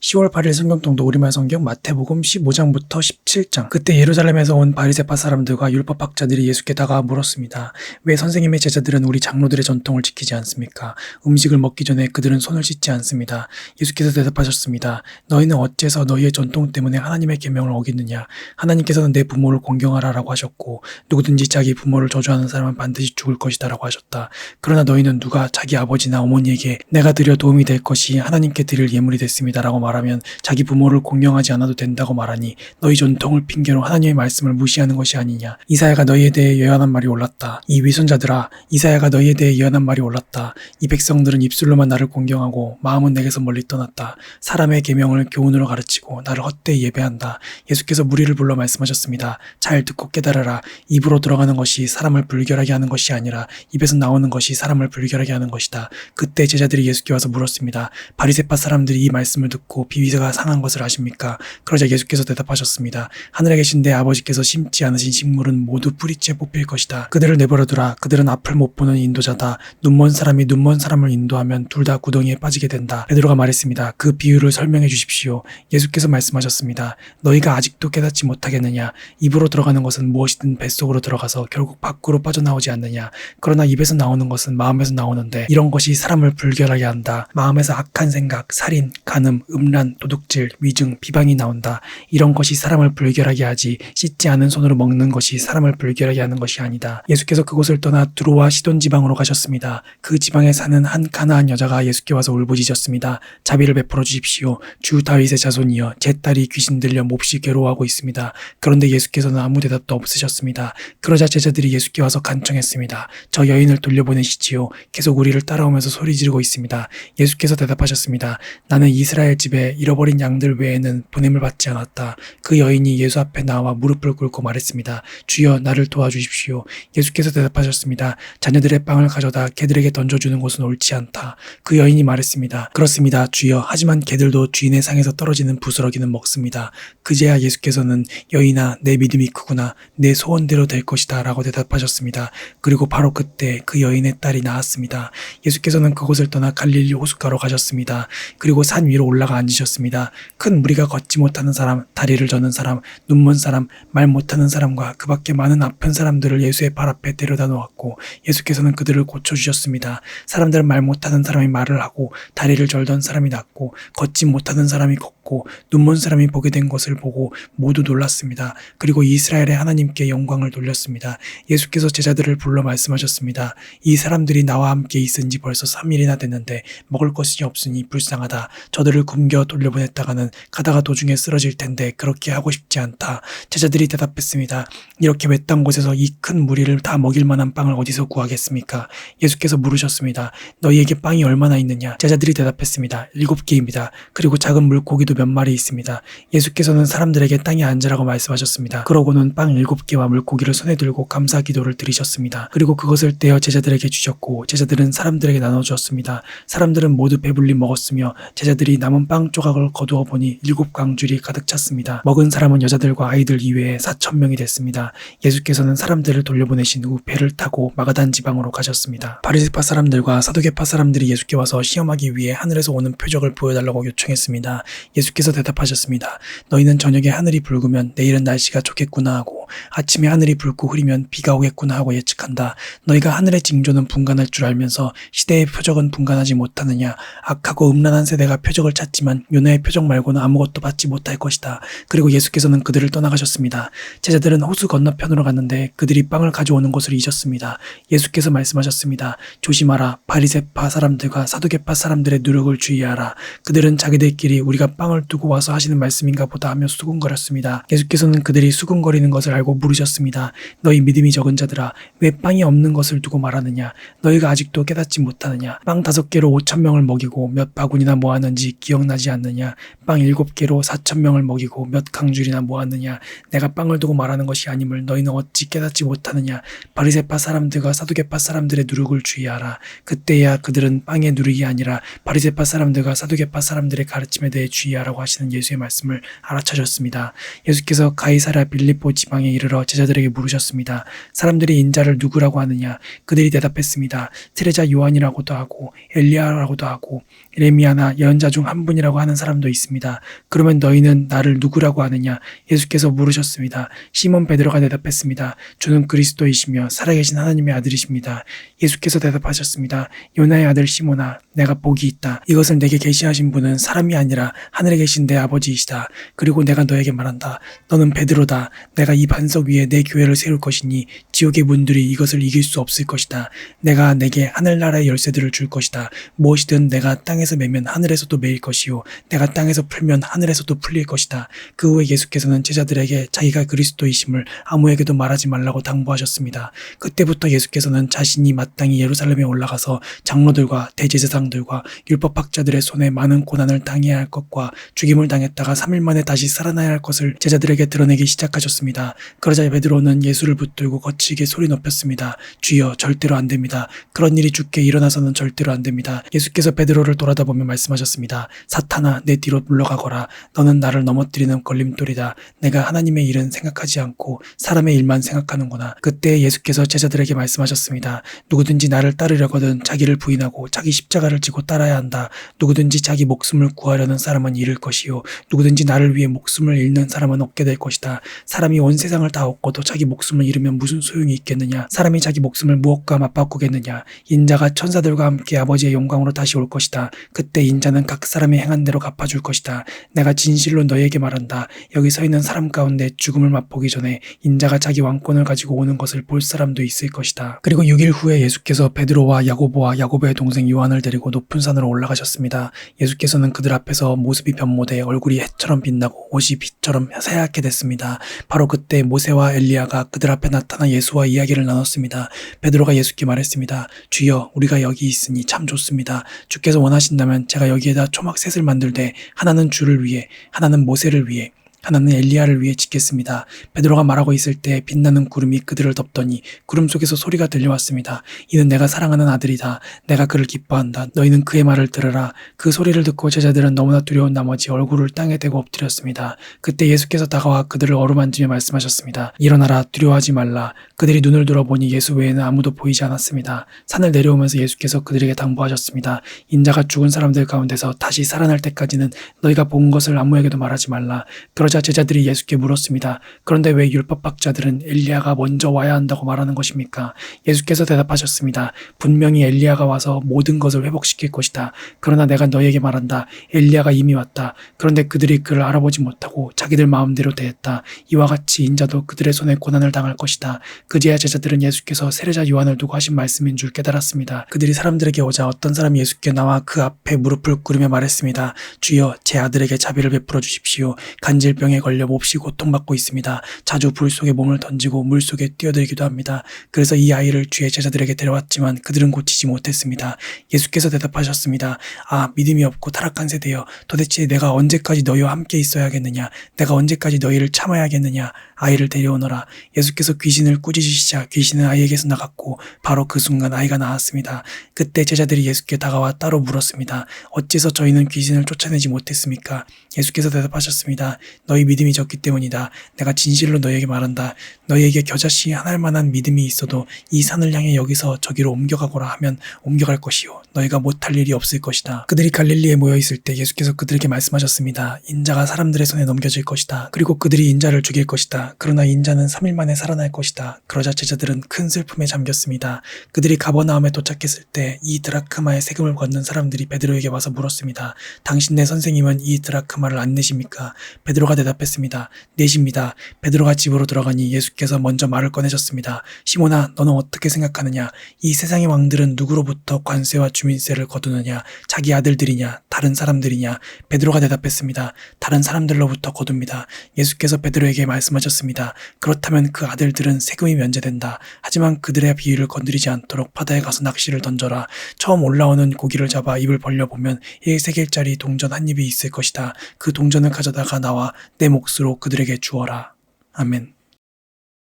10월 8일 성경통도 우리말 성경 마태복음 15장부터 17장. 그때 예루살렘에서 온 바리새파 사람들과 율법학자들이 예수께 다가와 물었습니다. 왜 선생님의 제자들은 우리 장로들의 전통을 지키지 않습니까? 음식을 먹기 전에 그들은 손을 씻지 않습니다. 예수께서 대답하셨습니다. 너희는 어째서 너희의 전통 때문에 하나님의 계명을 어기느냐? 하나님께서는 내 부모를 공경하라라고 하셨고 누구든지 자기 부모를 저주하는 사람은 반드시 죽을 것이다라고 하셨다. 그러나 너희는 누가 자기 아버지나 어머니에게 내가 드려 도움이 될 것이 하나님께 드릴 예물이 됐습니다라고 말하면 자기 부모를 공경하지 않아도 된다고 말하니 너희 전통을 핑계로 하나님의 말씀을 무시하는 것이 아니냐. 이사야가 너희에 대해 예언한 말이 올랐다. 이 위선자들아, 이사야가 너희에 대해 예언한 말이 올랐다. 이 백성들은 입술로만 나를 공경하고 마음은 내게서 멀리 떠났다. 사람의 계명을 교훈으로 가르치고 나를 헛되이 예배한다. 예수께서 무리를 불러 말씀하셨습니다. 잘 듣고 깨달으라. 입으로 들어가는 것이 사람을 불결하게 하는 것이 아니라 입에서 나오는 것이 사람을 불결하게 하는 것이다. 그때 제자들이 예수께 와서 물었습니다. 바리새파 사람들이 이 말씀을 듣고 비위가 상한 것을 아십니까? 그러자 예수께서 대답하셨습니다. 하늘에 계신 내 아버지께서 심지 않으신 식물은 모두 뿌리째 뽑힐 것이다. 그들을 내버려두라. 그들은 앞을 못 보는 인도자다. 눈먼 사람이 눈먼 사람을 인도하면 둘 다 구덩이에 빠지게 된다. 베드로가 말했습니다. 그 비유를 설명해 주십시오. 예수께서 말씀하셨습니다. 너희가 아직도 깨닫지 못하겠느냐? 입으로 들어가는 것은 무엇이든 뱃속으로 들어가서 결국 밖으로 빠져나오지 않느냐? 그러나 입에서 나오는 것은 마음에서 나오는데 이런 것이 사람을 불결하게 한다. 마음에서 악한 생각, 살인, 간음, 음란, 도둑질, 위증, 비방이 나온다. 이런 것이 사람을 불결하게 하지 씻지 않은 손으로 먹는 것이 사람을 불결하게 하는 것이 아니다. 예수께서 그곳을 떠나 두로와 시돈 지방으로 가셨습니다. 그 지방에 사는 한 가나안 여자가 예수께 와서 울부짖었습니다. 자비를 베풀어 주십시오. 주 다윗의 자손이여, 제 딸이 귀신 들려 몹시 괴로워하고 있습니다. 그런데 예수께서는 아무 대답도 없으셨습니다. 그러자 제자들이 예수께 와서 간청했습니다. 저 여인을 돌려보내시지요. 계속 우리를 따라오면서 소리 지르고 있습니다. 예수께서 대답하셨습니다. 나는 이스라엘 집에 잃어버린 양들 외에는 보냄을 받지 않았다. 그 여인이 예수 앞에 나와 무릎을 꿇고 말했습니다. 주여, 나를 도와주십시오. 예수께서 대답하셨습니다. 자녀들의 빵을 가져다 개들에게 던져주는 것은 옳지 않다. 그 여인이 말했습니다. 그렇습니다, 주여. 하지만 개들도 주인의 상에서 떨어지는 부스러기는 먹습니다. 그제야 예수께서는 여인아, 내 믿음이 크구나. 내 소원대로 될 것이다 라고 대답하셨습니다. 그리고 바로 그때 그 여인의 딸이 나았습니다. 예수께서는 그곳을 떠나 갈릴리 호숫가로 가셨습니다. 그리고 산 위로 올라가 앉으셨습니다. 큰 무리가 걷지 못하는 사람, 다리를 저는 사람, 눈먼 사람, 말 못하는 사람과 그 밖에 많은 아픈 사람들을 예수의 발 앞에 데려다 놓았고 예수께서는 그들을 고쳐주셨습니다. 사람들은 말 못하는 사람이 말을 하고 다리를 절던 사람이 낫고 걷지 못하는 사람이 걷고 눈먼 사람이 보게 된 것을 보고 모두 놀랐습니다. 그리고 이스라엘의 하나님께 영광을 돌렸습니다. 예수께서 제자들을 불러 말씀하셨습니다. 이 사람들이 나와 함께 있은 지 벌써 3일이나 됐는데 먹을 것이 없으니 불쌍하다. 저들을 굶겨 돌려보냈다가는 가다가 도중에 쓰러질 텐데 그렇게 하고 싶지 않다. 제자들이 대답했습니다. 이렇게 외딴 곳에서 이 큰 무리를 다 먹일 만한 빵을 어디서 구하겠습니까? 예수께서 물으셨습니다. 너희에게 빵이 얼마나 있느냐? 제자들이 대답했습니다. 7개입니다. 그리고 작은 물고기도 몇 마리 있습니다. 예수께서는 사람들에게 땅에 앉으라고 말씀하셨습니다. 그러고는 빵 7개와 물고기를 손에 들고 감사 기도를 드리셨습니다. 그리고 그것을 떼어 제자들에게 주셨고 제자들은 사람들에게 나눠주었습니다. 사람들은 모두 배불리 먹었으며 제자들이 남은 빵 조각을 거두어 보니 7광줄이 가득 찼습니다. 먹은 사람은 여자들과 아이들 이외에 4,000명이 됐습니다. 예수께서는 사람들을 돌려보내신 후 배를 타고 마가단 지방으로 가셨습니다. 바리새파 사람들과 사두개파 사람들이 예수께 와서 시험하기 위해 하늘에서 오는 표적을 보여달라고 요청했습니다. 예수께서 대답하셨습니다. 너희는 저녁에 하늘이 붉으면 내일은 날씨가 좋겠구나 하고 아침에 하늘이 붉고 흐리면 비가 오겠구나 하고 예측한다. 너희가 하늘의 징조는 분간할 줄 알면서 시대의 표적은 분간하지 못하느냐. 악하고 음란한 세대가 표적을 찾지만 요나의 표적 말고는 아무것도 받지 못할 것이다. 그리고 예수께서는 그들을 떠나가셨습니다. 제자들은 호수 건너편으로 갔는데 그들이 빵을 가져오는 것을 잊었습니다. 예수께서 말씀하셨습니다. 조심하라. 바리새파 사람들과 사두개파 사람들의 누룩을 주의하라. 그들은 자기들끼리 우리가 빵을 두고 와서 하시는 말씀인가 보다 하며 수군거렸습니다. 예수께서는 그들이 수군거리는 것을 알고 물으셨습니다. 너희 믿음이 적은 자들아, 왜 빵이 없는 것을 두고 말하느냐? 너희가 아직도 깨닫지 못하느냐? 빵 5개로 5,000명을 먹이고 몇 바구니나 모았는지 기억나지 않느냐? 빵 7개로 4,000명을 먹이고 몇 강줄이나 모았느냐? 내가 빵을 두고 말하는 것이 아님을 너희는 어찌 깨닫지 못하느냐? 바리새파 사람들과 사두개파 사람들의 누룩을 주의하라. 그때야 그들은 빵의 누룩이 아니라 바리새파 사람들과 사두개파 사람들의 가르침에 대해 주의하라고 하시는 예수의 말씀을 알아차셨습니다. 예수께서 가이사랴 빌립보 지방에 방에 이르러 제자들에게 물으셨습니다. 사람들이 인자를 누구라고 하느냐? 그들이 대답했습니다. 세례자 요한이라고도 하고 엘리야라고도 하고 예레미야나 예언자 중 한 분이라고 하는 사람도 있습니다. 그러면 너희는 나를 누구라고 하느냐? 예수께서 물으셨습니다. 시몬 베드로가 대답했습니다. 주는 그리스도이시며 살아계신 하나님의 아들이십니다. 예수께서 대답하셨습니다. 요나의 아들 시몬아, 내가 복이 있다. 이것을 내게 계시하신 분은 사람이 아니라 하늘에 계신 내 아버지이시다. 그리고 내가 너에게 말한다. 너는 베드로다. 내가 이 반석 위에 내 교회를 세울 것이니 지옥의 문들이 이것을 이길 수 없을 것이다. 내가 내게 하늘나라의 열쇠들을 줄 것이다. 무엇이든 내가 땅에서 매면 하늘에서도 매일 것이요 내가 땅에서 풀면 하늘에서도 풀릴 것이다. 그 후에 예수께서는 제자들에게 자기가 그리스도이심을 아무에게도 말하지 말라고 당부하셨습니다. 그때부터 예수께서는 자신이 마땅히 예루살렘에 올라가서 장로들과 대제사장들과 율법학자들의 손에 많은 고난을 당해야 할 것과 죽임을 당했다가 3일 만에 다시 살아나야 할 것을 제자들에게 드러내기 시작하셨습니다. 그러자 베드로는 예수를 붙들고 거치게 소리 높였습니다. 주여, 절대로 안 됩니다. 그런 일이 주께 일어나서는 절대로 안 됩니다. 예수께서 베드로를 돌아다보며 말씀하셨습니다. 사탄아, 내 뒤로 물러가거라. 너는 나를 넘어뜨리는 걸림돌이다. 내가 하나님의 일은 생각하지 않고 사람의 일만 생각하는구나. 그때 예수께서 제자들에게 말씀하셨습니다. 누구든지 나를 따르려거든 자기를 부인하고 자기 십자가를 지고 따라야 한다. 누구든지 자기 목숨을 구하려는 사람은 잃을 것이요 누구든지 나를 위해 목숨을 잃는 사람은 얻게 될 것이다. 사람이 온 세상을 다 얻고도 자기 목숨을 잃으면 무슨 소용이 있겠느냐? 사람이 자기 목숨을 무엇과 맞바꾸겠느냐? 인자가 천사들과 함께 아버지의 영광으로 다시 올 것이다. 그때 인자는 각 사람이 행한 대로 갚아줄 것이다. 내가 진실로 너희에게 말한다. 여기 서 있는 사람 가운데 죽음을 맛보기 전에 인자가 자기 왕권을 가지고 오는 것을 볼 사람도 있을 것이다. 그리고 6일 후에 예수께서 베드로와 야고보와 야고보의 동생 요한을 데리고 높은 산으로 올라가셨습니다. 예수께서는 그들 앞에서 모습이 변모돼 얼굴이 해처럼 빛나고 옷이 빛처럼 새하얗게 됐습니다. 바로 그때 모세와 엘리야가 그들 앞에 나타나 예수와 이야기를 나눴습니다. 베드로가 예수께 말했습니다. 주여, 우리가 여기 있으니 참 좋습니다. 주께서 원하신다면 제가 여기에다 초막셋을 만들되 하나는 주를 위해, 하나는 모세를 위해, 하나는 엘리야를 위해 짓겠습니다. 베드로가 말하고 있을 때 빛나는 구름이 그들을 덮더니 구름 속에서 소리가 들려왔습니다. 이는 내가 사랑하는 아들이다. 내가 그를 기뻐한다. 너희는 그의 말을 들으라. 그 소리를 듣고 제자들은 너무나 두려운 나머지 얼굴을 땅에 대고 엎드렸습니다. 그때 예수께서 다가와 그들을 어루만지며 말씀하셨습니다. 일어나라, 두려워하지 말라. 그들이 눈을 들어보니 예수 외에는 아무도 보이지 않았습니다. 산을 내려오면서 예수께서 그들에게 당부하셨습니다. 인자가 죽은 사람들 가운데서 다시 살아날 때까지는 너희가 본 것을 아무에게도 말하지 말라. 그러자 제자들이 예수께 물었습니다. 그런데 왜 율법학자들은 엘리야가 먼저 와야 한다고 말하는 것입니까? 예수께서 대답하셨습니다. 분명히 엘리야가 와서 모든 것을 회복시킬 것이다. 그러나 내가 너희에게 말한다. 엘리야가 이미 왔다. 그런데 그들이 그를 알아보지 못하고 자기들 마음대로 대했다. 이와 같이 인자도 그들의 손에 고난을 당할 것이다. 그제야 제자들은 예수께서 세례자 요한을 두고 하신 말씀인 줄 깨달았습니다. 그들이 사람들에게 오자 어떤 사람이 예수께 나와 그 앞에 무릎을 꿇으며 말했습니다. 주여, 제 아들에게 자비를 베풀어 주십시오. 간질병에 걸려 몹시 고통받고 있습니다. 자주 불 속에 몸을 던지고 물 속에 뛰어들기도 합니다. 그래서 이 아이를 주의 제자들에게 데려왔지만 그들은 고치지 못했습니다. 예수께서 대답하셨습니다. 아, 믿음이 없고 타락한 세대여, 도대체 내가 언제까지 너희와 함께 있어야겠느냐? 내가 언제까지 너희를 참아야겠느냐? 아이를 데려오너라. 예수께서 귀신을 꾸짖으시자 귀신은 아이에게서 나갔고 바로 그 순간 아이가 나았습니다. 그때 제자들이 예수께 다가와 따로 물었습니다. 어째서 저희는 귀신을 쫓아내지 못했습니까? 예수께서 대답하셨습니다. 너희 믿음이 적기 때문이다. 내가 진실로 너희에게 말한다. 너희에게 겨자씨 하나만한 믿음이 있어도 이 산을 향해 여기서 저기로 옮겨가거라 하면 옮겨갈 것이요 너희가 못할 일이 없을 것이다. 그들이 갈릴리에 모여있을 때 예수께서 그들에게 말씀하셨습니다. 인자가 사람들의 손에 넘겨질 것이다. 그리고 그들이 인자를 죽일 것이다. 그러나 인자는 3일 만에 살아날 것이다. 그러자 제자들은 큰 슬픔에 잠겼습니다. 그들이 가버나움에 도착했을 때 이 드라크마의 세금을 걷는 사람들이 베드로에게 와서 물었습니다. 당신네 선생님은 이 드라크마를 안 내십니까? 베드로가 대답했습니다. 내십니다. 베드로가 집으로 들어가니 예수께서 먼저 말을 꺼내셨습니다. 시몬아, 너는 어떻게 생각하느냐? 이 세상의 왕들은 누구로부터 관세와 주민세를 거두느냐? 자기 아들들이냐? 다른 사람들이냐? 베드로가 대답했습니다. 다른 사람들로부터 거둡니다. 예수께서 베드로에게 말씀하셨습니다. 그렇다면 그 아들들은 세금이 면제된다. 하지만 그들의 비위를 건드리지 않도록 바다에 가서 낚시를 던져라. 처음 올라오는 고기를 잡아 입을 벌려보면 1세겔짜리 동전 한 입이 있을 것이다. 그 동전을 가져다가 나와 내 몫으로 그들에게 주어라. 아멘.